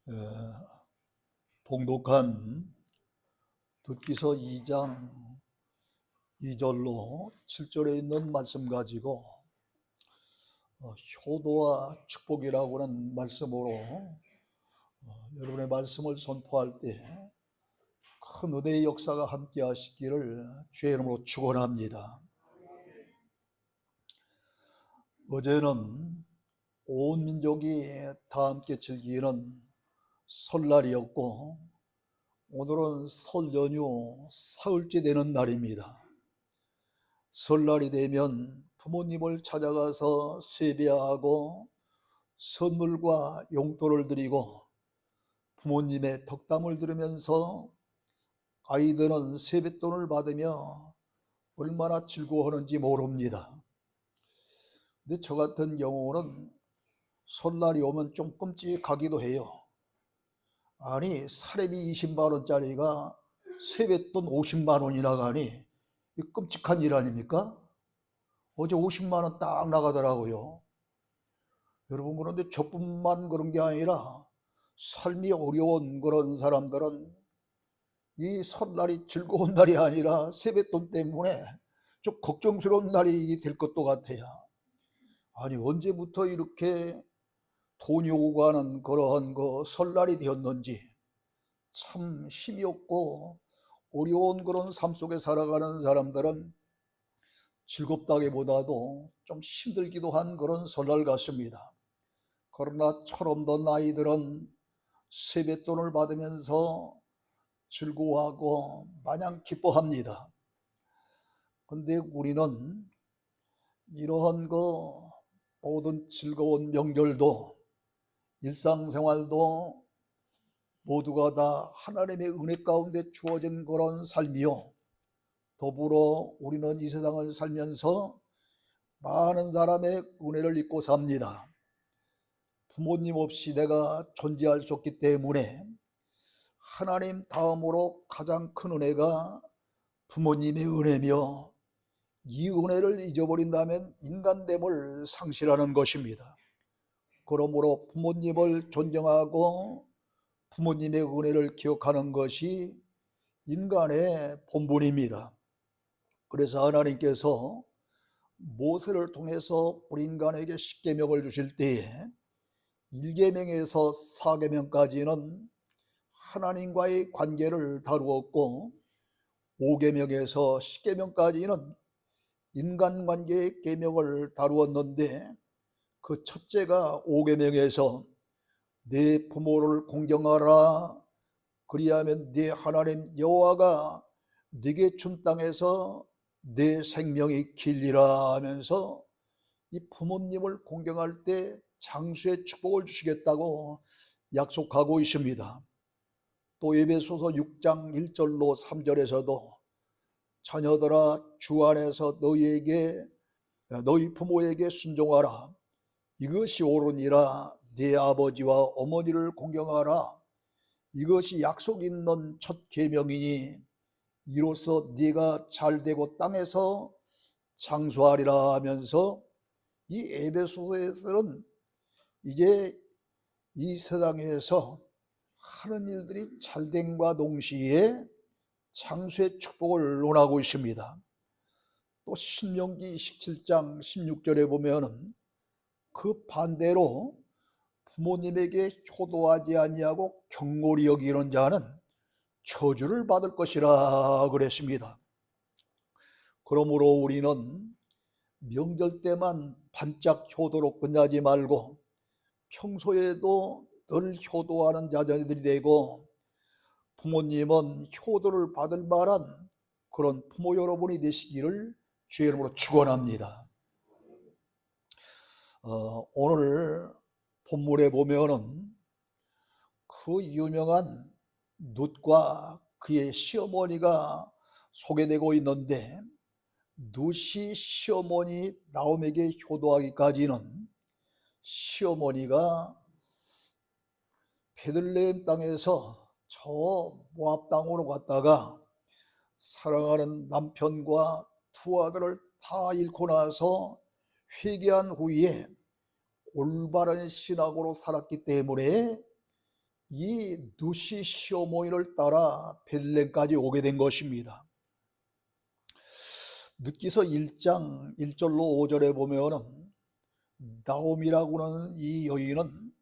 에, 봉독한 룻기서 2장 2절로 7절에 있는 말씀 가지고 효도와 축복이라고 하는 말씀으로 여러분의 말씀을 선포할 때 큰 은혜의 역사가 함께 하시기를 주의 이름으로 축원합니다. 어제는 온 민족이 다 함께 즐기는 설날이었고 오늘은 설 연휴 사흘째 되는 날입니다. 설날이 되면 부모님을 찾아가서 세배하고 선물과 용돈을 드리고 부모님의 덕담을 들으면서 아이들은 세뱃돈을 받으며 얼마나 즐거워하는지 모릅니다. 근데 저 같은 경우는 설날이 오면 좀 끔찍하기도 해요. 아니 사례비 20만 원짜리가 세뱃돈 50만 원이나 가니 끔찍한 일 아닙니까? 어제 50만 원 딱 나가더라고요. 여러분, 그런데 저뿐만 그런 게 아니라 삶이 어려운 그런 사람들은 이 설날이 즐거운 날이 아니라 세뱃돈 때문에 좀 걱정스러운 날이 될 것도 같아요. 아니 언제부터 이렇게 돈이 오고 가는 그러한 설날이 되었는지 참 힘이 없고 어려운 그런 삶 속에 살아가는 사람들은 즐겁다기보다도 좀 힘들기도 한 그런 설날 같습니다. 그러나 철없던 아이들은 세뱃돈을 받으면서 즐거워하고 마냥 기뻐합니다. 근데 우리는 이러한 모든 즐거운 명절도 일상생활도 모두가 다 하나님의 은혜 가운데 주어진 그런 삶이요, 더불어 우리는 이 세상을 살면서 많은 사람의 은혜를 입고 삽니다. 부모님 없이 내가 존재할 수 없기 때문에 하나님 다음으로 가장 큰 은혜가 부모님의 은혜며, 이 은혜를 잊어버린다면 인간됨을 상실하는 것입니다. 그러므로 부모님을 존경하고 부모님의 은혜를 기억하는 것이 인간의 본분입니다. 그래서 하나님께서 모세를 통해서 우리 인간에게 십계명을 주실 때에 1계명에서 4계명까지는 하나님과의 관계를 다루었고 5계명에서 10계명까지는 인간관계의 계명을 다루었는데, 그 첫째가 5계명에서 네 부모를 공경하라, 그리하면 네 하나님 여호와가 네게 준 땅에서 네 생명이 길리라 하면서 이 부모님을 공경할 때 장수의 축복을 주시겠다고 약속하고 있습니다. 또 에베소서 6장 1절로 3절에서도 자녀들아 주 안에서 너희 부모에게 순종하라, 이것이 옳으니라, 네 아버지와 어머니를 공경하라, 이것이 약속 있는 첫 계명이니 이로써 네가 잘되고 땅에서 장수하리라 하면서 이 에베소서에서는 이제 이 세상에서 하는 일들이 잘됨과 동시에 장수의 축복을 논하고 있습니다. 또 신명기 17장 16절에 보면은 그 반대로 부모님에게 효도하지 아니하고 경홀히 여기는 자는 저주를 받을 것이라 그랬습니다. 그러므로 우리는 명절 때만 반짝 효도로 끝나지 말고 평소에도 늘 효도하는 자녀들이 되고, 부모님은 효도를 받을 만한 그런 부모 여러분이 되시기를 주의 이름으로 축원합니다. 오늘 본문에 보면은 그 유명한 룻과 그의 시어머니가 소개되고 있는데, 룻이 시어머니 나옴에게 효도하기까지는 시어머니가 베들레헴 땅에서 저 모압 땅으로 갔다가 사랑하는 남편과 두 아들을 다 잃고 나서 회개한 후에 올바른 신앙으로 살았기 때문에 이 누시 시어머니를 따라 베들레헴까지 오게 된 것입니다. 룻기서 1장 1절로 5절에 보면은 나오미라고 하는 이 여인은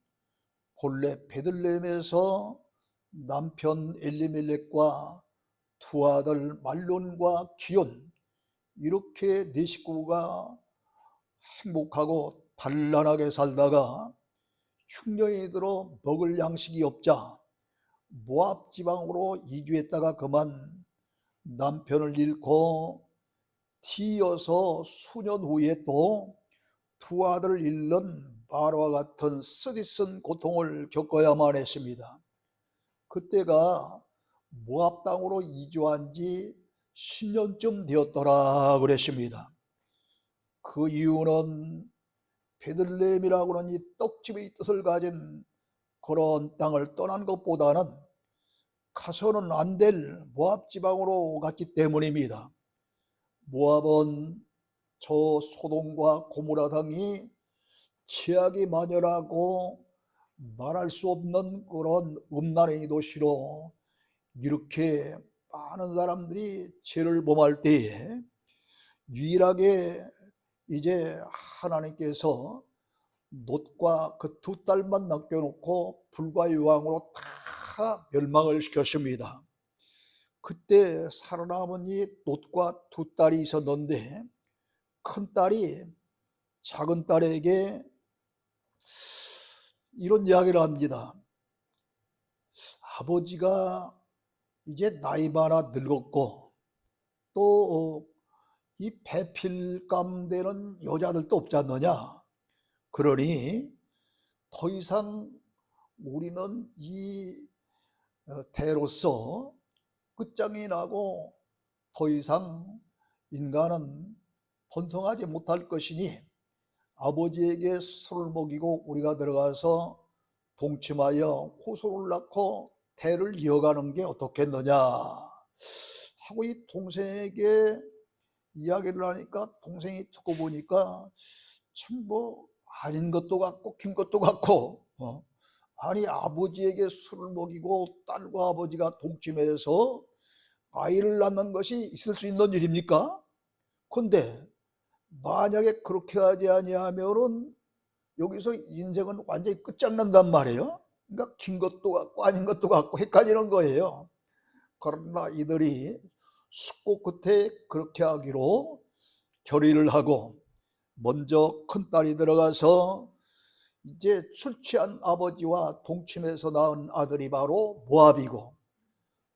본래 베들레헴에서 남편 엘리멜렉과 두 아들 말론과 기온, 이렇게 네 식구가 행복하고 단란하게 살다가 흉년이 들어 먹을 양식이 없자 모압 지방으로 이주했다가 그만 남편을 잃고 뒤이어서 수년 후에 또 두 아들을 잃는 바로와 같은 쓰디쓴 고통을 겪어야만 했습니다. 그때가 모압 땅으로 이주한 지 10년쯤 되었더라 그랬습니다. 그 이유는 베들레헴이라고 하는 이 떡집의 뜻을 가진 그런 땅을 떠난 것보다는 가서는 안 될 모압 지방으로 갔기 때문입니다. 모압은 저 소돔과 고모라 당이 죄악이 만연하고 말할 수 없는 그런 음란의 도시로 이렇게 많은 사람들이 죄를 범할 때에 유일하게 이제 하나님께서 롯과 그 두 딸만 남겨놓고 불과 유황으로 다 멸망을 시켰습니다. 그때 살아남은 이 롯과 두 딸이 있었는데 큰 딸이 작은 딸에게 이런 이야기를 합니다. 아버지가 이제 나이 많아 늙었고 또 이 배필감 되는 여자들도 없지 않느냐. 그러니 더 이상 우리는 이 대로서 끝장이 나고 더 이상 인간은 번성하지 못할 것이니 아버지에게 술을 먹이고 우리가 들어가서 동침하여 후손을 낳고 대를 이어가는 게 어떻겠느냐 하고 이 동생에게 이야기를 하니까 동생이 듣고 보니까 참 뭐 아닌 것도 같고 긴 것도 같고 아니 아버지에게 술을 먹이고 딸과 아버지가 동침해서 아이를 낳는 것이 있을 수 있는 일입니까? 근데 만약에 그렇게 하지 아니하면은 여기서 인생은 완전히 끝장난단 말이에요. 그러니까 긴 것도 같고 아닌 것도 같고 헷갈리는 거예요. 그러나 이들이 숙고 끝에 그렇게 하기로 결의를 하고 먼저 큰딸이 들어가서 이제 술 취한 아버지와 동침해서 낳은 아들이 바로 모압이고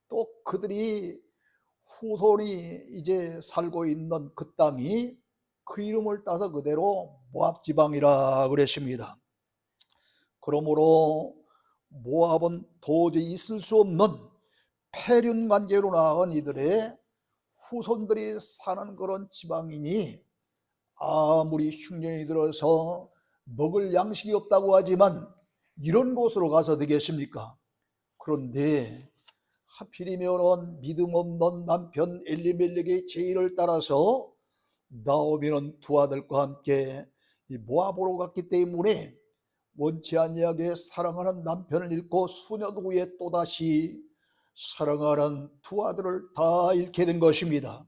또 그들이 후손이 이제 살고 있는 그 땅이 그 이름을 따서 그대로 모압 지방이라 그랬습니다. 그러므로 모압은 도저히 있을 수 없는 폐륜 관계로 낳은 이들의 후손들이 사는 그런 지방이니 아무리 흉년이 들어서 먹을 양식이 없다고 하지만 이런 곳으로 가서 되겠습니까? 그런데 하필이면 믿음 없는 남편 엘리멜렉의 제의를 따라서 나오미는 두 아들과 함께 이 모압으로 갔기 때문에 원치 아니하게 사랑하는 남편을 잃고 수년 후에 또다시 사랑하는 두 아들을 다 잃게 된 것입니다.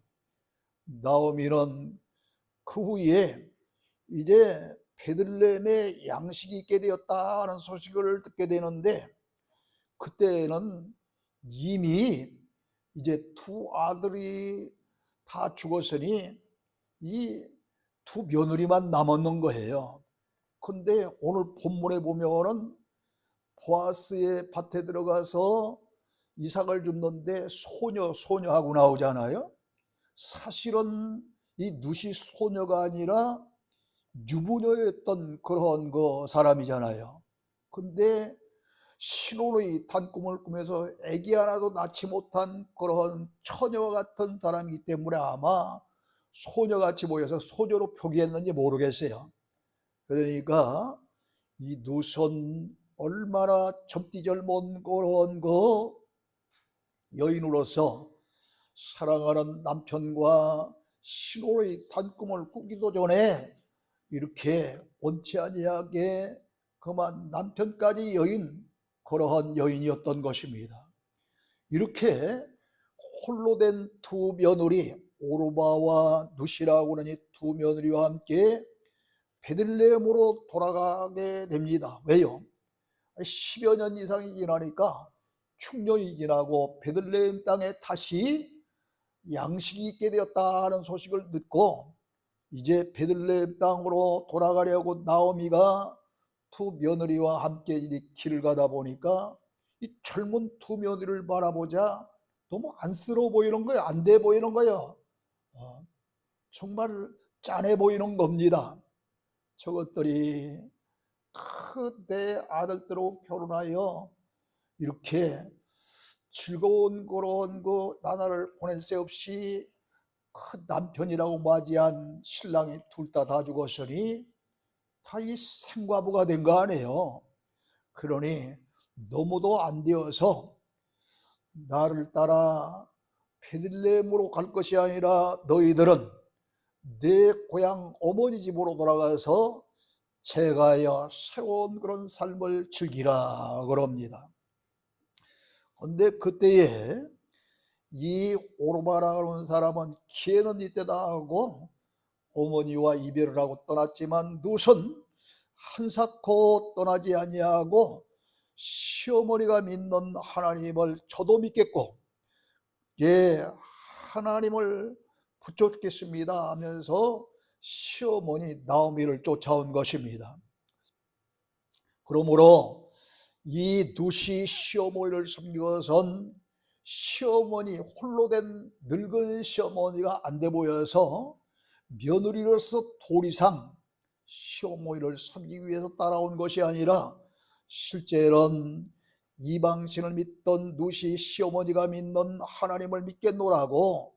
나오미는 그 후에 이제 베들레헴에 양식이 있게 되었다는 소식을 듣게 되는데 그때는 이미 이제 두 아들이 다 죽었으니 이 두 며느리만 남았는 거예요. 근데 오늘 본문에 보면은 보아스의 밭에 들어가서 이삭을 줍는데 소녀하고 나오잖아요. 사실은 이 누시 소녀가 아니라 유부녀였던 그런 사람이잖아요. 근데 신혼의 단꿈을 꾸면서 아기 하나도 낳지 못한 그런 처녀와 같은 사람이기 때문에 아마 소녀같이 보여서 소녀로 표기했는지 모르겠어요. 그러니까 이 누선 얼마나 젊디 젊은 그런 여인으로서 사랑하는 남편과 신혼의 단꿈을 꾸기도 전에 이렇게 원치 아니하게 그만 남편까지 여인 그러한 여인이었던 것입니다. 이렇게 홀로 된 두 며느리 오르바와 누시라고 하는 이 두 며느리와 함께 베들레헴으로 돌아가게 됩니다. 왜요? 10여 년 이상이 지나니까 충년이 지나고 베들레헴 땅에 다시 양식이 있게 되었다는 소식을 듣고 이제 베들레헴 땅으로 돌아가려고 나오미가 두 며느리와 함께 길을 가다 보니까 이 젊은 두 며느리를 바라보자 너무 안쓰러워 보이는 거예요. 안 돼 보이는 거예요. 정말 짠해 보이는 겁니다. 저것들이 내 아들들하고 결혼하여 이렇게 즐거운 그런 그 나날을 보낼 새 없이 그 남편이라고 맞이한 신랑이 둘 다 죽었으니 다 이 생과부가 된 거 아니에요. 그러니 너무도 안 되어서 나를 따라 베들레헴으로 갈 것이 아니라 너희들은 내 고향 어머니 집으로 돌아가서 제가야 새로운 그런 삶을 즐기라 그럽니다. 그런데 그때에 이 오르바라고 하는 사람은 기회는 이때다 하고 어머니와 이별을 하고 떠났지만 룻은 한사코 떠나지 아니하고 시어머니가 믿는 하나님을 저도 믿겠고 하나님을 붙잡겠습니다 하면서 시어머니 나오미를 쫓아온 것입니다. 그러므로 이 룻이 시어머니를 섬기고선 시어머니 홀로 된 늙은 시어머니가 안 돼 보여서 며느리로서 도리상 시어머니를 섬기기 위해서 따라온 것이 아니라 실제로는 이방신을 믿던 룻이 시어머니가 믿는 하나님을 믿겠노라고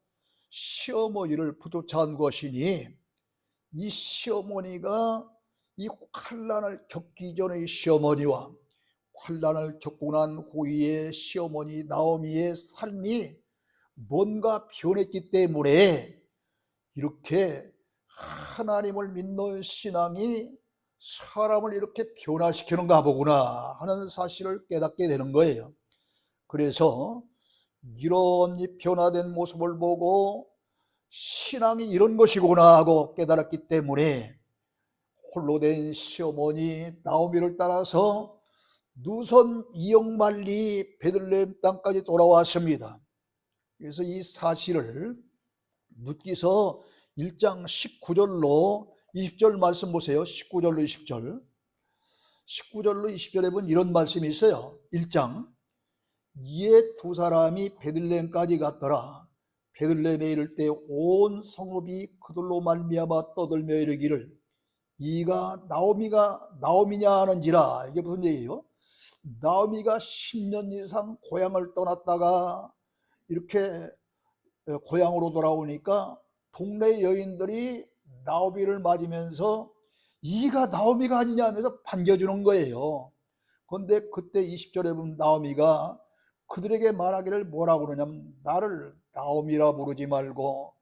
시어머니를 부쫓아온 것이니 이 시어머니가 이 환난을 겪기 전의 시어머니와 환난을 겪고 난 후의 시어머니 나오미의 삶이 뭔가 변했기 때문에 이렇게 하나님을 믿는 신앙이 사람을 이렇게 변화시키는가 보구나 하는 사실을 깨닫게 되는 거예요. 그래서 이런 변화된 모습을 보고 신앙이 이런 것이구나 하고 깨달았기 때문에 홀로 된 시어머니 나오미를 따라서 룻은 이역만리 베들레헴 땅까지 돌아왔습니다. 그래서 이 사실을 룻기서 1장 19절로 20절 말씀 보세요. 19절로 20절. 19절로 20절에 보면 이런 말씀이 있어요. 1장 이에 두 사람이 베들레헴까지 갔더라. 베들레헴에 이를 때 온 성읍이 그들로 말미암아 떠들며 이르기를 이가 나오미냐 하는지라. 이게 무슨 얘기예요? 나오미가 10년 이상 고향을 떠났다가 이렇게 고향으로 돌아오니까 동네 여인들이 나오미를 맞으면서 이가 나오미가 아니냐 하면서 반겨주는 거예요. 그런데 그때 20절에 보면 나오미가 그들에게 말하기를 뭐라고 그러냐면 나를 나오미라 부르지 말고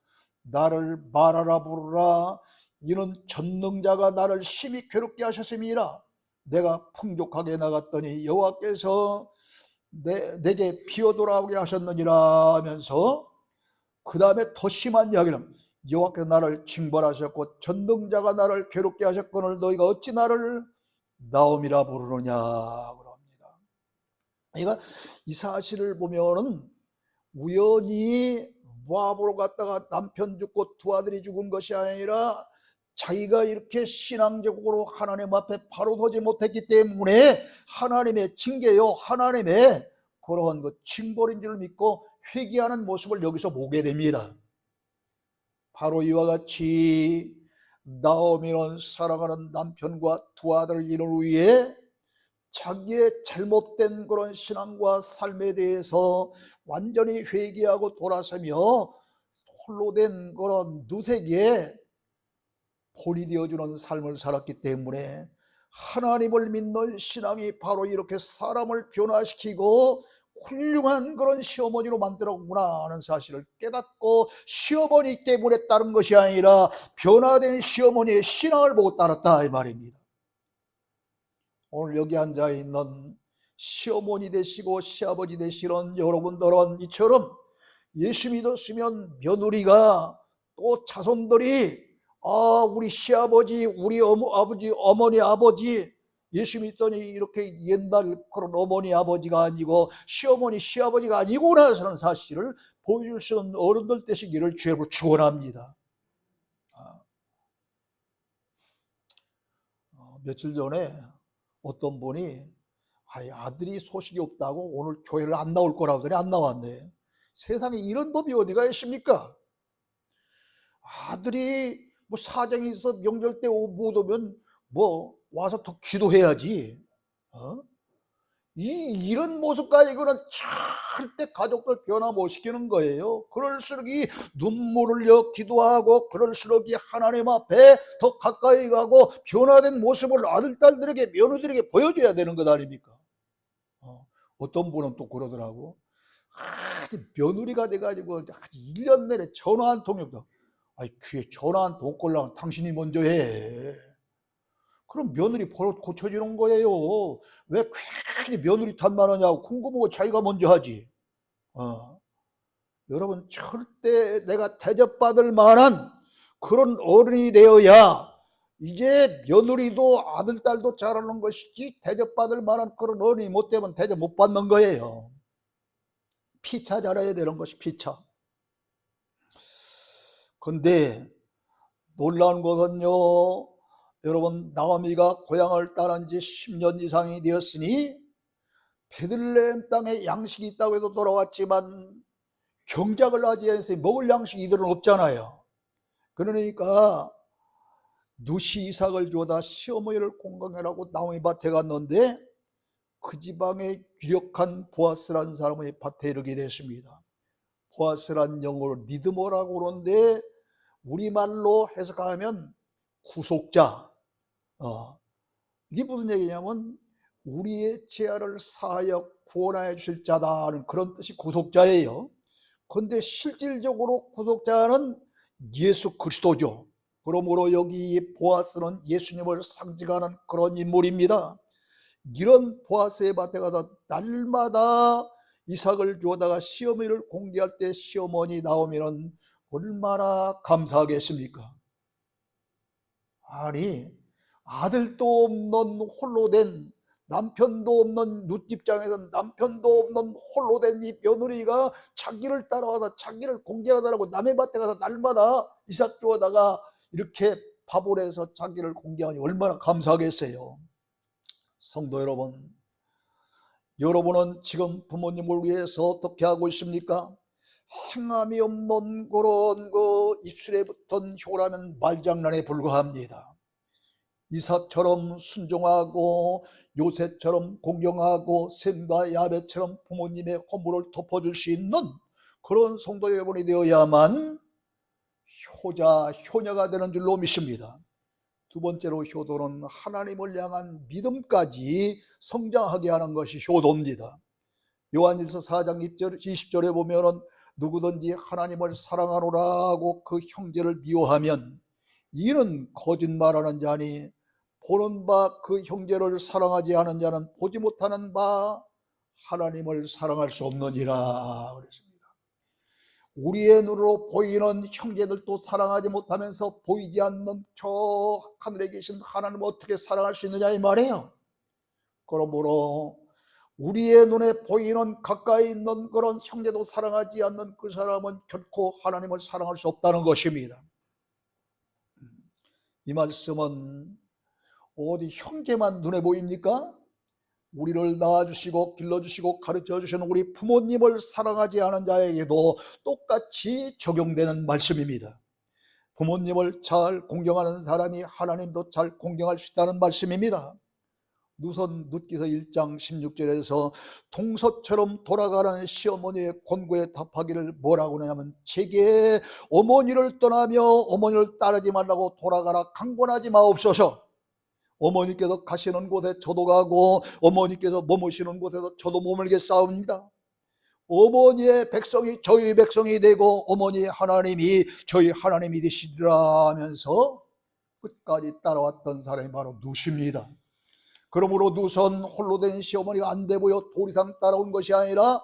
나를 마라라 부르라. 이는 전능자가 나를 심히 괴롭게 하셨음이라. 내가 풍족하게 나갔더니 여호와께서 내게 비어 돌아오게 하셨느니라 하면서 그 다음에 더 심한 이야기는 여호와께서 나를 징벌하셨고 전능자가 나를 괴롭게 하셨거늘 너희가 어찌 나를 나오미라 부르느냐 그럽니다. 그러니까 이 사실을 보면은 우연히 모압으로 갔다가 남편 죽고 두 아들이 죽은 것이 아니라 자기가 이렇게 신앙적으로 하나님 앞에 바로 서지 못했기 때문에 하나님의 징계요 하나님의 그러한 그 징벌인 줄 믿고 회개하는 모습을 여기서 보게 됩니다. 바로 이와 같이 나오미는 사랑하는 남편과 두 아들을 이룬 후에 자기의 잘못된 그런 신앙과 삶에 대해서 완전히 회개하고 돌아서며 홀로 된 그런 룻에게 본이 되어주는 삶을 살았기 때문에 하나님을 믿는 신앙이 바로 이렇게 사람을 변화시키고 훌륭한 그런 시어머니로 만들었구나 하는 사실을 깨닫고 시어머니 때문에 따른 것이 아니라 변화된 시어머니의 신앙을 보고 따랐다 이 말입니다. 오늘 여기 앉아있는 시어머니 되시고 시아버지 되시는 여러분들은 이처럼 예수 믿었으면 며느리가 또 자손들이 우리 시아버지, 우리 아버지, 어머니, 아버지 예수 믿더니 이렇게 옛날 그런 어머니, 아버지가 아니고 시어머니, 시아버지가 아니구나라는 사실을 보여줄 수 있는 어른들 되시기를 주로 축원합니다. 며칠 전에 어떤 분이 아들이 소식이 없다고 오늘 교회를 안 나올 거라고 하더니 안 나왔네. 세상에 이런 법이 어디가 있습니까? 아들이 뭐 사정이 있어 명절 때 못 오면 뭐 와서 더 기도해야지. 이런 모습까지 이거는 절대 가족들 변화 못 시키는 거예요. 그럴수록 이 눈물을 흘려 기도하고 그럴수록 이 하나님 앞에 더 가까이 가고 변화된 모습을 아들, 딸들에게 며느리들에게 보여줘야 되는 것 아닙니까? 어떤 분은 또 그러더라고. 며느리가 돼가지고 1년 내내 전화 한 통이 없다. 귀에 전화 한 통 걸라면 당신이 먼저 해. 그럼 며느리 버릇 고쳐지는 거예요. 왜 괜히 며느리 탓만 하냐고 궁금하고 자기가 먼저 하지. 여러분 절대 내가 대접받을 만한 그런 어른이 되어야 이제 며느리도 아들, 딸도 잘하는 것이지 대접받을 만한 그런 어른이 못 되면 대접 못 받는 거예요. 피차 잘해야 되는 것이 피차. 근데 놀라운 것은요, 여러분 나오미가 고향을 떠난 지 10년 이상이 되었으니 베들레헴 땅에 양식이 있다고 해도 돌아왔지만 경작을 하지 않으니 먹을 양식이 이들은 없잖아요. 그러니까 누시 이삭을 주어다 시어머니를 공경하라고 나오미 밭에 갔는데 그 지방에 유력한 보아스라는 사람의 밭에 이르게 됐습니다. 보아스란 영어로 리드모라고 그러는데 우리말로 해석하면 구속자. 이게 무슨 얘기냐면 우리의 죄를 사하여 구원하여 주실 자다는 그런 뜻이 구속자예요. 그런데 실질적으로 구속자는 예수 그리스도죠. 그러므로 여기 보아스는 예수님을 상징하는 그런 인물입니다. 이런 보아스의 밭에 가서 날마다 이삭을 주어다가 시어머니를 공개할 때 시어머니 나오면 얼마나 감사하겠습니까? 아니 아들도 없는 홀로 된 남편도 없는 룻집장에서 남편도 없는 홀로 된 이 며느리가 자기를 따라와서 자기를 공개하다라고 남의 밭에 가서 날마다 이삭 주어다가 이렇게 밥을 해서 자기를 공개하니 얼마나 감사하겠어요. 성도 여러분, 여러분은 지금 부모님을 위해서 어떻게 하고 있습니까? 행함이 없는 그런 입술에 붙은 효라면 말장난에 불과합니다. 이삭처럼 순종하고 요셉처럼 공경하고 셈과 야벳처럼 부모님의 허물을 덮어줄 수 있는 그런 성도 여러분이 되어야만 효자, 효녀가 되는 줄로 믿습니다. 두 번째로 효도는 하나님을 향한 믿음까지 성장하게 하는 것이 효도입니다. 요한일서 4장 20절에 보면은 누구든지 하나님을 사랑하노라고 그 형제를 미워하면 이는 거짓말하는 자니 보는 바 그 형제를 사랑하지 않은 자는 보지 못하는 바 하나님을 사랑할 수 없느니라 그랬습니다. 우리의 눈으로 보이는 형제들도 사랑하지 못하면서 보이지 않는 저 하늘에 계신 하나님을 어떻게 사랑할 수 있느냐 이 말이에요. 그러므로 우리의 눈에 보이는 가까이 있는 그런 형제도 사랑하지 않는 그 사람은 결코 하나님을 사랑할 수 없다는 것입니다. 이 말씀은 어디 형제만 눈에 보입니까? 우리를 낳아주시고 길러주시고 가르쳐주시는 우리 부모님을 사랑하지 않은 자에게도 똑같이 적용되는 말씀입니다. 부모님을 잘 공경하는 사람이 하나님도 잘 공경할 수 있다는 말씀입니다. 누선룻기서 1장 16절에서 동서처럼 돌아가는 시어머니의 권고에 답하기를 뭐라고 하냐면 제게 어머니를 떠나며 어머니를 따르지 말라고 돌아가라 강권하지 마옵소서. 어머니께서 가시는 곳에 저도 가고 어머니께서 머무시는 곳에서 저도 머물겠사옵니다. 어머니의 백성이 저희 백성이 되고 어머니의 하나님이 저희 하나님이 되시리라 하면서 끝까지 따라왔던 사람이 바로 누시입니다. 그러므로 누선 홀로 된 시어머니가 안 돼 보여 더 이상 따라온 것이 아니라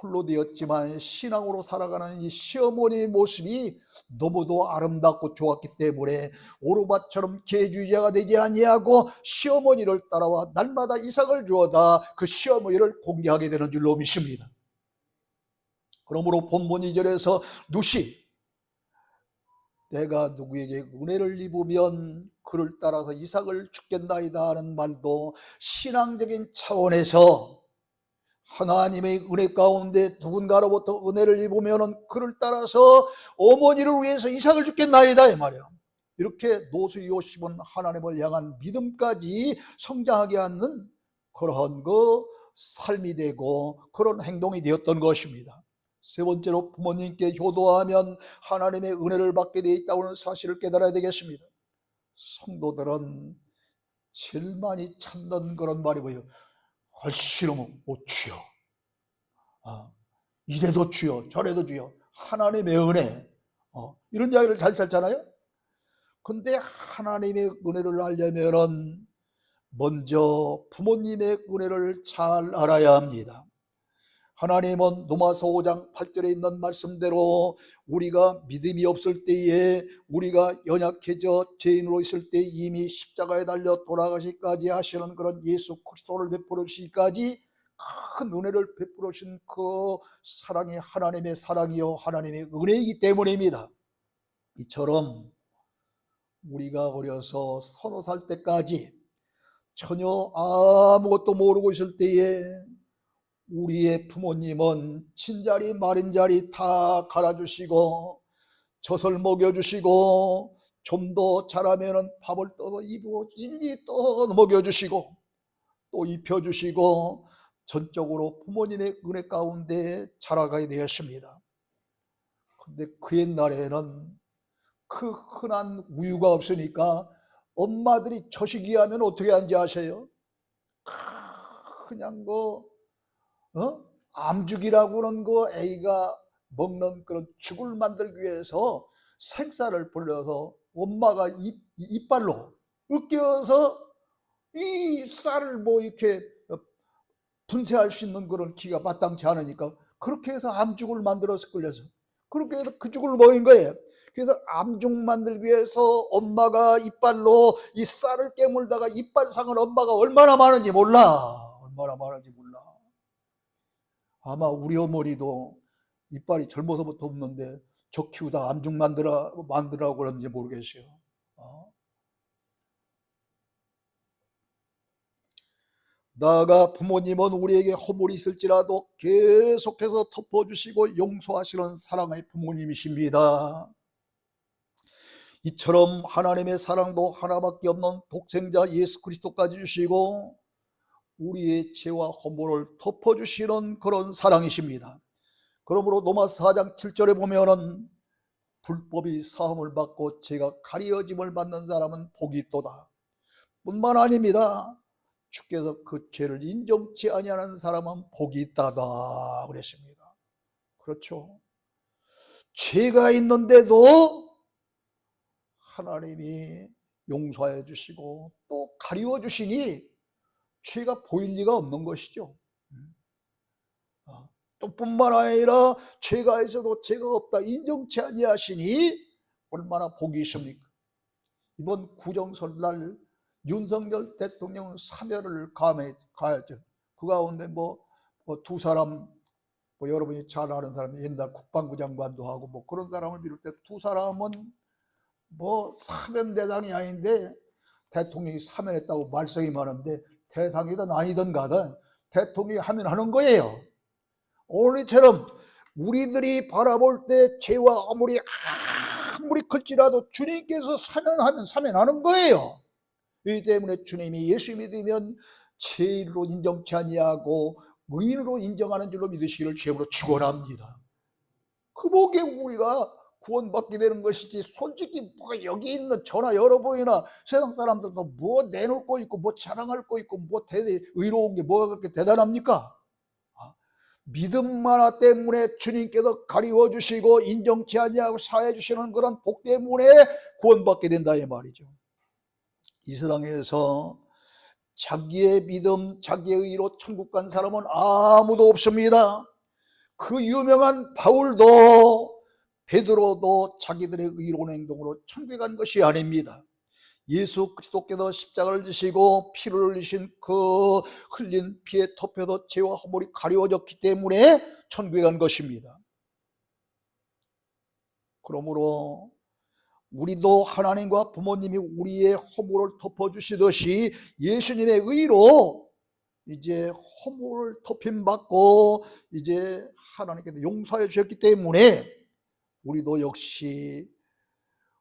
홀로 되었지만 신앙으로 살아가는 이 시어머니의 모습이 너무도 아름답고 좋았기 때문에 오르밧처럼 계주자가 되지 아니하고 시어머니를 따라와 날마다 이삭을 주어다 그 시어머니를 공개하게 되는 줄로 믿습니다. 그러므로 본문 2절에서 누시 내가 누구에게 은혜를 입으면 그를 따라서 이삭을 주겠나이다 하는 말도 신앙적인 차원에서 하나님의 은혜 가운데 누군가로부터 은혜를 입으면 그를 따라서 어머니를 위해서 이삭을 주겠나이다 이 말이야. 이렇게 노수 요셉은 하나님을 향한 믿음까지 성장하게 하는 그런 삶이 되고 그런 행동이 되었던 것입니다. 세 번째로 부모님께 효도하면 하나님의 은혜를 받게 되어 있다는 사실을 깨달아야 되겠습니다. 성도들은 제일 많이 찾는 그런 말이 뭐예요? 싫으면 주여, 이래도 주여 저래도 주여 하나님의 은혜, 이런 이야기를 잘 찾잖아요. 근데 하나님의 은혜를 알려면 먼저 부모님의 은혜를 잘 알아야 합니다. 하나님은 로마서 5장 8절에 있는 말씀대로 우리가 믿음이 없을 때에 우리가 연약해져 죄인으로 있을 때 이미 십자가에 달려 돌아가시기까지 하시는 그런 예수 그리스도를 베풀어 주시기까지 큰 은혜를 베풀어 주신 그 사랑이 하나님의 사랑이요 하나님의 은혜이기 때문입니다. 이처럼 우리가 어려서 서너 살 때까지 전혀 아무것도 모르고 있을 때에 우리의 부모님은 친자리 마린자리 다 갈아주시고 젖을 먹여주시고 좀 더 자라면 밥을 떠서 입으로 일일이 떠 먹여주시고 또 입혀주시고 전적으로 부모님의 은혜 가운데 자라가게 되었습니다. 근데 그 옛날에는 그 흔한 우유가 없으니까 엄마들이 저식이하면 어떻게 하는지 아세요? 그냥 암죽이라고 하는 애가 먹는 그런 죽을 만들기 위해서 생쌀을 불려서 엄마가 이빨로 으깨어서 이 쌀을 이렇게 분쇄할 수 있는 그런 기가 마땅치 않으니까 그렇게 해서 암죽을 만들어서 끓여서 그렇게 해서 그 죽을 먹인 거예요. 그래서 암죽 만들기 위해서 엄마가 이빨로 이 쌀을 깨물다가 이빨상을 엄마가 얼마나 많은지 몰라. 아마 우리 어머니도 이빨이 젊어서부터 없는데 저 키우다 암죽 만들라고 그러는지 모르겠어요. 나아가 부모님은 우리에게 허물이 있을지라도 계속해서 덮어주시고 용서하시는 사랑의 부모님이십니다. 이처럼 하나님의 사랑도 하나밖에 없는 독생자 예수 그리스도까지 주시고 우리의 죄와 허물을 덮어주시는 그런 사랑이십니다. 그러므로 로마서 4장 7절에 보면은 불법이 사함을 받고 죄가 가리어짐을 받는 사람은 복이 있도다. 뿐만 아닙니다. 주께서 그 죄를 인정치 아니하는 사람은 복이 있다다 그랬습니다. 그렇죠. 죄가 있는데도 하나님이 용서해 주시고 또 가리워 주시니 죄가 보일 리가 없는 것이죠. 또 뿐만 아니라 죄가 있어도 죄가 없다 인정치 아니하시니 얼마나 복이 있습니까? 이번 구정설날 윤석열 대통령 사면을 가했죠. 그 가운데 두 사람, 여러분이 잘 아는 사람, 옛날 국방부 장관도 하고 그런 사람을 비롯해 두 사람은 사면 대상이 아닌데 대통령이 사면했다고 말썽이 많은데 대상이든 아니든 가든 대통령이 하면 하는 거예요. 오늘처럼 우리들이 바라볼 때 죄와 아무리 클지라도 주님께서 사면하면 사면하는 거예요. 이 때문에 주님이 예수 믿으면 죄인으로 인정치 아니하고 의인으로 인정하는 줄로 믿으시기를 주님으로 축원합니다. 그 복에 우리가 구원받게 되는 것이지 솔직히 여기 있는 저나 여러분이나 세상 사람들도 내놓을 거 있고 자랑할 거 있고 의로운 게 뭐가 그렇게 대단합니까? 믿음 하나 때문에 주님께서 가리워 주시고 인정치 아니하고 사해 주시는 그런 복 때문에 구원받게 된다 이 말이죠. 이 세상에서 자기의 믿음, 자기의 의로 천국 간 사람은 아무도 없습니다. 그 유명한 바울도 베드로도 자기들의 의로운 행동으로 천국에 간 것이 아닙니다. 예수 그리스도께서 십자가를 지시고 피를 흘리신 그 흘린 피의 터표도 죄와 허물이 가려워졌기 때문에 천국에 간 것입니다. 그러므로 우리도 하나님과 부모님이 우리의 허물을 덮어주시듯이 예수님의 의로 이제 허물을 덮임받고 이제 하나님께서 용서해 주셨기 때문에 우리도 역시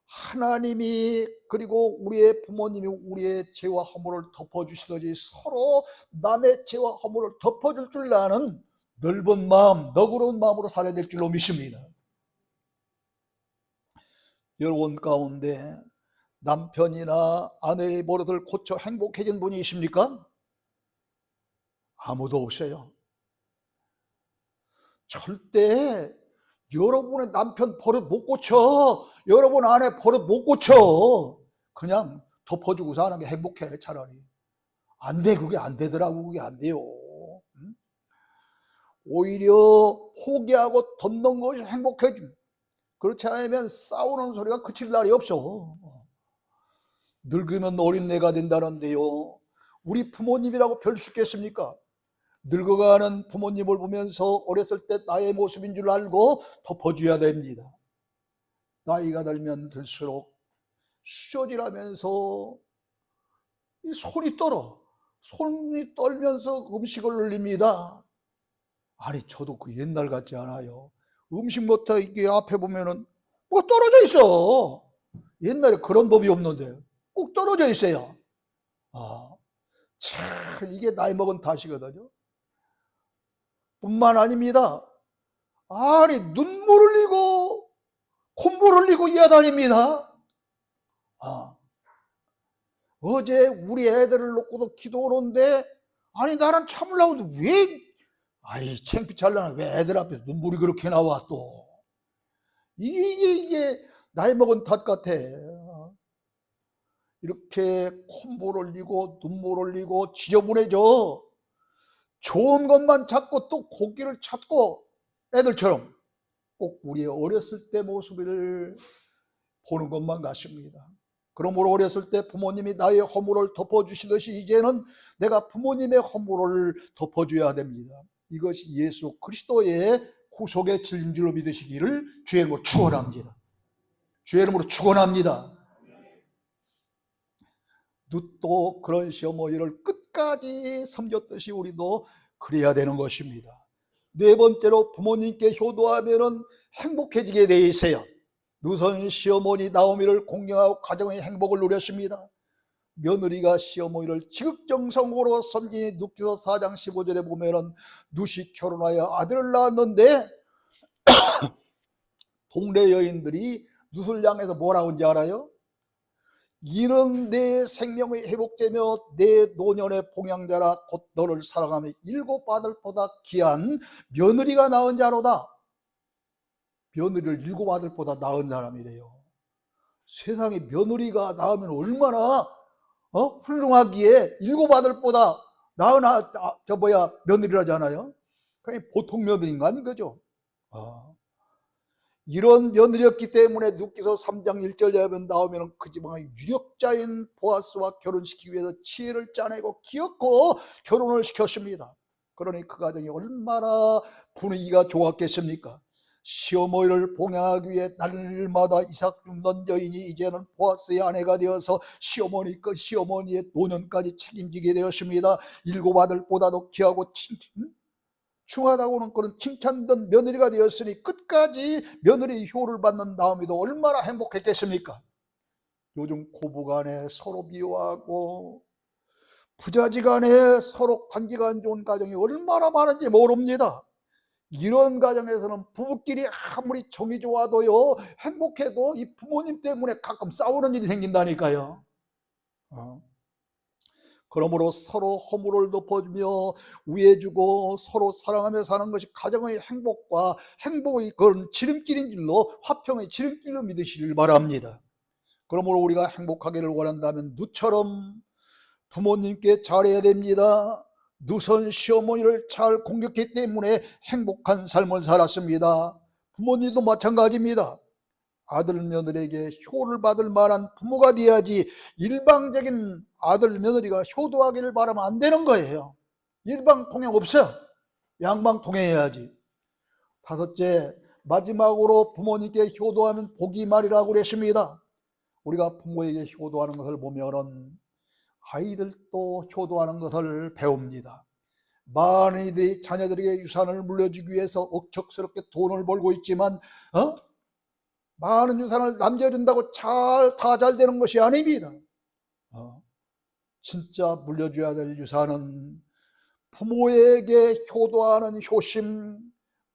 하나님이 그리고 우리의 부모님이 우리의 죄와 허물을 덮어주시듯이 서로 남의 죄와 허물을 덮어줄 줄 아는 넓은 마음, 너그러운 마음으로 살아야 될 줄로 믿습니다. 여러분 가운데 남편이나 아내의 버릇을 고쳐 행복해진 분이 있습니까? 아무도 없어요. 절대 여러분의 남편 버릇 못 고쳐, 여러분 아내 버릇 못 고쳐, 그냥 덮어주고 사는 게 행복해. 차라리 안 돼. 그게 안 되더라고. 그게 안 돼요. 오히려 포기하고 덮는 것이 행복해짐. 그렇지 않으면 싸우는 소리가 그칠 날이 없어. 늙으면 어린애가 된다는데요, 우리 부모님이라고 별 수 있겠습니까? 늙어가는 부모님을 보면서 어렸을 때 나의 모습인 줄 알고 덮어줘야 됩니다. 나이가 들면 들수록 수저질하면서 이 손이 떨어. 손이 떨면서 음식을 흘립니다. 아니 저도 그 옛날 같지 않아요. 음식부터 이게 앞에 보면은 뭐가 떨어져 있어. 옛날에 그런 법이 없는데 꼭 떨어져 있어요. 참 이게 나이 먹은 탓이거든요. 뿐만 아닙니다. 아니 눈물 흘리고 콧물 흘리고 이야다닙니다. 어제 우리 애들을 놓고도 기도 오는데 아니 나는 참으려고 하는데 왜 아이 창피찰나는 왜 애들 앞에서 눈물이 그렇게 나와 또. 이게 나이 먹은 탓 같아. 이렇게 콧물 흘리고 눈물 흘리고 지저분해져. 좋은 것만 찾고 또 고기를 찾고 애들처럼 꼭 우리의 어렸을 때 모습을 보는 것만 같습니다. 그러므로 어렸을 때 부모님이 나의 허물을 덮어주시듯이 이제는 내가 부모님의 허물을 덮어줘야 됩니다. 이것이 예수 그리스도의 구속의 진리로 믿으시기를 주의 이름으로 축원합니다. 주의 이름으로 축원합니다. 또 그런 시어머니를 끝까지 섬겼듯이 우리도 그래야 되는 것입니다. 네 번째로 부모님께 효도하면 행복해지게 되어 있어요. 누선 시어머니 나오미를 공경하고 가정의 행복을 누렸습니다. 며느리가 시어머니를 지극정성으로 섬기니 누가서 4장 15절에 보면은 누시 결혼하여 아들을 낳았는데 동네 여인들이 누수를 향해서 뭐라고 하는지 알아요? 이는 내 생명이 회복되며 내 노년의 봉양자라 곧 너를 사랑하며 일곱 아들보다 귀한 며느리가 낳은 자로다. 며느리를 일곱 아들보다 낳은 사람이래요. 세상에 며느리가 낳으면 얼마나 훌륭하기에 일곱 아들보다 낳은 며느리라잖아요. 그냥 보통 며느리인가 아닌 거죠. 이런 며느리였기 때문에 누가서 3장 1절에 나오면 그 집안의 유력자인 보아스와 결혼시키기 위해서 지혜를 짜내고 기었고 결혼을 시켰습니다. 그러니 그 가정이 얼마나 분위기가 좋았겠습니까? 시어머니를 봉양하기 위해 날마다 이삭 줍는 여인이 이제는 보아스의 아내가 되어서 시어머니의 노년까지 책임지게 되었습니다. 일곱 아들보다도 귀하고 중하다고는 그런 칭찬된 며느리가 되었으니 끝까지 며느리 효를 받는 나오미도 얼마나 행복했겠습니까? 요즘 고부간에 서로 미워하고 부자지간에 서로 관계가 안 좋은 가정이 얼마나 많은지 모릅니다. 이런 가정에서는 부부끼리 아무리 정이 좋아도요, 행복해도 이 부모님 때문에 가끔 싸우는 일이 생긴다니까요. 그러므로 서로 허물을 덮어주며 우애주고 서로 사랑하며 사는 것이 가정의 행복과 행복의 그런 지름길인 줄로, 화평의 지름길로 믿으시길 바랍니다. 그러므로 우리가 행복하기를 원한다면 누처럼 부모님께 잘해야 됩니다. 누선 시어머니를 잘 공격했기 때문에 행복한 삶을 살았습니다. 부모님도 마찬가지입니다. 아들 며느리에게 효를 받을 만한 부모가 되어야지 일방적인 아들 며느리가 효도하기를 바라면 안 되는 거예요. 일방통행 없어요. 양방통행해야지. 다섯째, 마지막으로 부모님께 효도하면 복이 말이라고 그랬습니다. 우리가 부모에게 효도하는 것을 보면은 아이들도 효도하는 것을 배웁니다. 많은 이들이 자녀들에게 유산을 물려주기 위해서 억척스럽게 돈을 벌고 있지만 많은 유산을 남겨준다고 다 잘 되는 것이 아닙니다. 진짜 물려줘야 될 유산은 부모에게 효도하는 효심,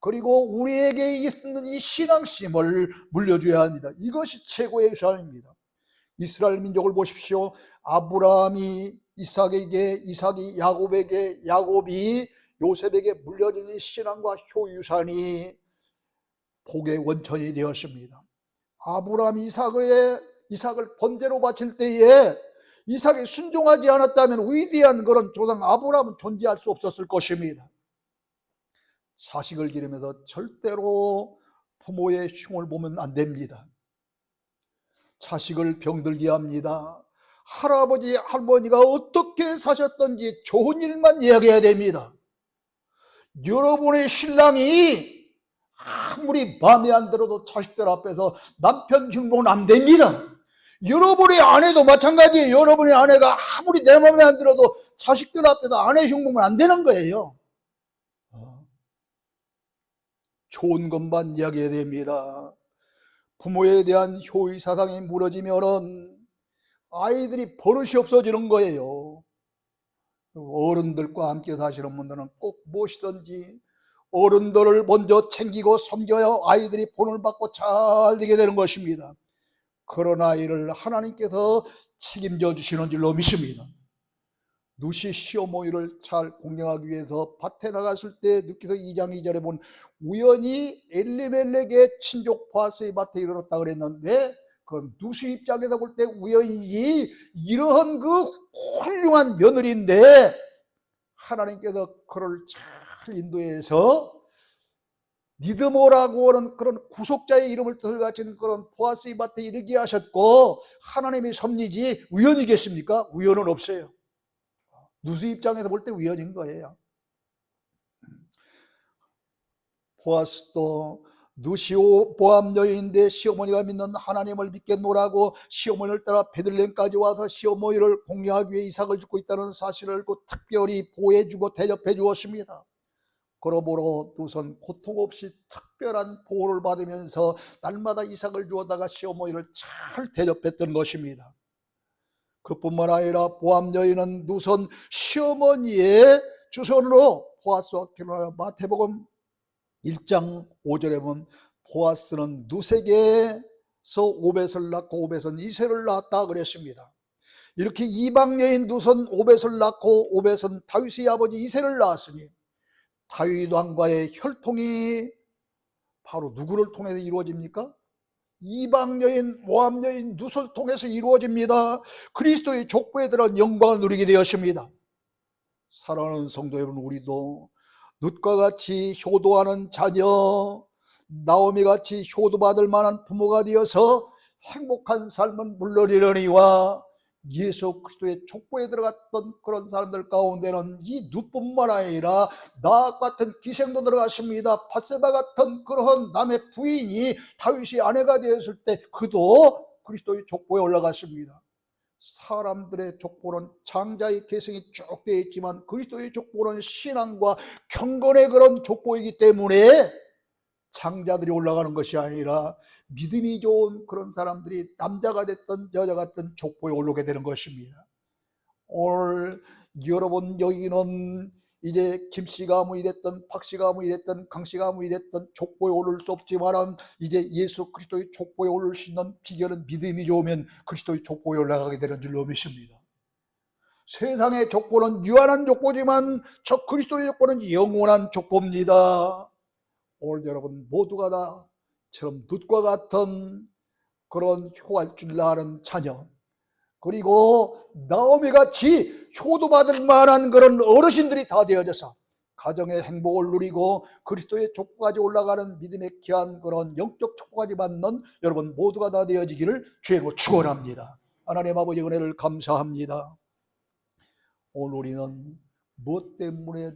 그리고 우리에게 있는 이 신앙심을 물려줘야 합니다. 이것이 최고의 유산입니다. 이스라엘 민족을 보십시오. 아브라함이 이삭에게, 이삭이 야곱에게, 야곱이 요셉에게 물려진 이 신앙과 효유산이 복의 원천이 되었습니다. 아브라함이 이삭을 번제로 바칠 때에 이삭이 순종하지 않았다면 위대한 그런 조상 아브라함은 존재할 수 없었을 것입니다. 자식을 기르면서 절대로 부모의 흉을 보면 안 됩니다. 자식을 병들게 합니다. 할아버지 할머니가 어떻게 사셨던지 좋은 일만 이야기해야 됩니다. 여러분의 신랑이 아무리 마음에 안 들어도 자식들 앞에서 남편 흉보는 안 됩니다. 여러분의 아내도 마찬가지예요. 여러분의 아내가 아무리 내 마음에 안 들어도 자식들 앞에서 아내 흉보면 안 되는 거예요. 좋은 것만 이야기해야 됩니다. 부모에 대한 효의 사상이 무너지면은 아이들이 버릇이 없어지는 거예요. 어른들과 함께 사시는 분들은 꼭 무엇이든지 어른들을 먼저 챙기고 섬겨야 아이들이 본을 받고 잘 되게 되는 것입니다. 그런 아이를 하나님께서 책임져 주시는 줄로 믿습니다. 누시 시어머니를 잘 공경하기 위해서 밭에 나갔을 때 누께서 2장 2절에 본 우연히 엘리멜렉의 친족 보아스의 밭에 이르렀다 그랬는데 그 누시 입장에서 볼 때 우연이지 이러한 그 훌륭한 며느리인데 하나님께서 그를 잘 인도해서 니드모라고 하는 그런 구속자의 이름을 뜻을 가진 그런 보아스의 밭에 이르게 하셨고 하나님의 섭리지 우연이겠습니까? 우연은 없어요. 누수 입장에서 볼 때 우연인 거예요. 보아스도 누시오 보암 여인인데 시어머니가 믿는 하나님을 믿겠노라고 시어머니를 따라 베들레헴까지 와서 시어머니를 공경하기 위해 이삭을 짓고 있다는 사실을 특별히 보호해주고 대접해 주었습니다. 그러므로 누선 고통 없이 특별한 보호를 받으면서 날마다 이삭을 주어다가 시어머니를 잘 대접했던 것입니다. 그뿐만 아니라 보암 여인은 누선 시어머니의 주선으로 보아스와 결혼하여 마태복음 1장 5절에 보면 보아스는 누색에서 오벳을 낳고 오벳은 이새를 낳았다 그랬습니다. 이렇게 이방 여인 누선 오벳을 낳고 오벳은 다윗의 아버지 이새를 낳았으니 다윗 왕과의 혈통이 바로 누구를 통해서 이루어집니까? 이방 여인 모압 여인 누설 통해서 이루어집니다. 그리스도의 족보에 들어간 영광을 누리게 되었습니다. 사랑하는 성도 여러분, 우리도 룻과 같이 효도하는 자녀, 나오미 같이 효도받을 만한 부모가 되어서 행복한 삶은 물러리려니와 예수 그리스도의 족보에 들어갔던 그런 사람들 가운데는 이 룻뿐만 아니라 나악 같은 기생도 들어갔습니다. 밧세바 같은 그런 남의 부인이 다윗의 아내가 되었을 때 그도 그리스도의 족보에 올라갔습니다. 사람들의 족보는 장자의 계승이 쭉 되어 있지만 그리스도의 족보는 신앙과 경건의 그런 족보이기 때문에 장자들이 올라가는 것이 아니라 믿음이 좋은 그런 사람들이 남자가 됐든 여자가 됐든 족보에 올라오게 되는 것입니다. 오늘 여러분 여기는 이제 김씨 가문이 됐든 박씨 가문이 됐든 강씨 가문이 됐든 족보에 오를 수 없지만 이제 예수 그리스도의 족보에 오를 수 있는 비결은 믿음이 좋으면 그리스도의 족보에 올라가게 되는 줄로 믿습니다. 세상의 족보는 유한한 족보지만 저 그리스도의 족보는 영원한 족보입니다. 오늘 여러분 모두가 다처럼 룻과 같은 그런 효할 줄 아는 자녀, 그리고 나오미 같이 효도받을 만한 그런 어르신들이 다 되어져서 가정의 행복을 누리고 그리스도의 족보까지 올라가는 믿음의 귀한 그런 영적 족보까지 받는 여러분 모두가 다 되어지기를 주의로 축원합니다. 하나님 아버지 은혜를 감사합니다. 오늘 우리는 무엇 때문에